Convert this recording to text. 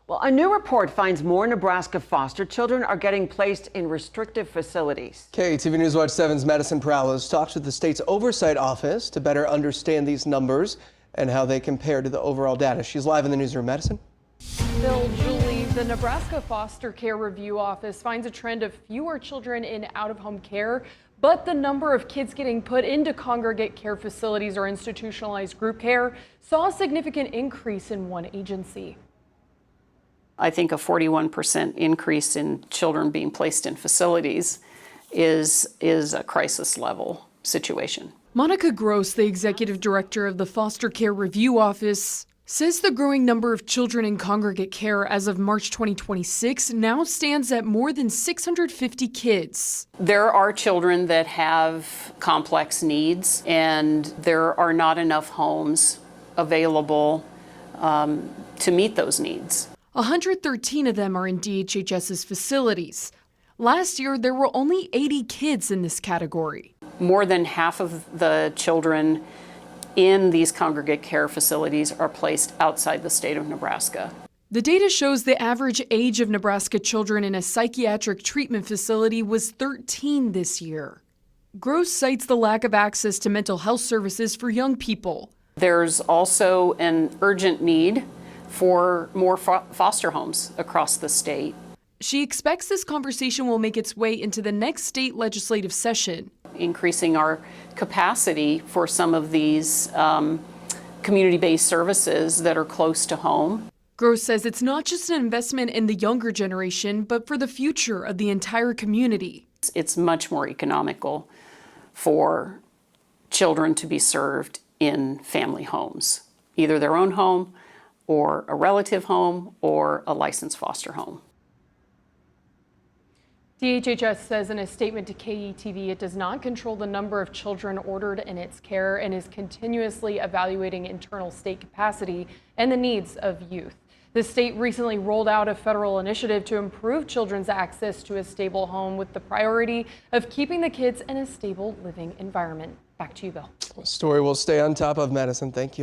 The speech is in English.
Well, a new report finds more Nebraska foster children are getting placed in restrictive facilities. KTV News Watch 7's Madison Perales talks with the state's Oversight office to better understand these numbers and how they compare to the overall data. She's live in the newsroom. Madison? Bill, Julie, the Nebraska Foster Care Review Office finds a trend of fewer children in out-of-home care, but the number of kids getting put into congregate care facilities or institutionalized group care saw a significant increase in one agency. I think a 41% increase in children being placed in facilities is a crisis level situation. Monica Gross, the executive director of the Foster Care Review Office, says the growing number of children in congregate care as of March 2026 now stands at more than 650 kids. There are children that have complex needs, and there are not enough homes available to meet those needs. 113 of them are in DHHS's facilities. Last year, there were only 80 kids in this category. More than half of the children in these congregate care facilities are placed outside the state of Nebraska. The data shows the average age of Nebraska children in a psychiatric treatment facility was 13 this year. Gross cites the lack of access to mental health services for young people. There's also an urgent need for more foster homes across the state. She expects this conversation will make its way into the next state legislative session. Increasing our capacity for some of these community-based services that are close to home. Gross says it's not just an investment in the younger generation, but for the future of the entire community. It's much more economical for children to be served in family homes, either their own home or a relative home or a licensed foster home. DHHS says in a statement to KETV it does not control the number of children ordered in its care and is continuously evaluating internal state capacity and the needs of youth. The state recently rolled out a federal initiative to improve children's access to a stable home with the priority of keeping the kids in a stable living environment. Back to you, Bill. Story will stay on top of, Madison. Thank you.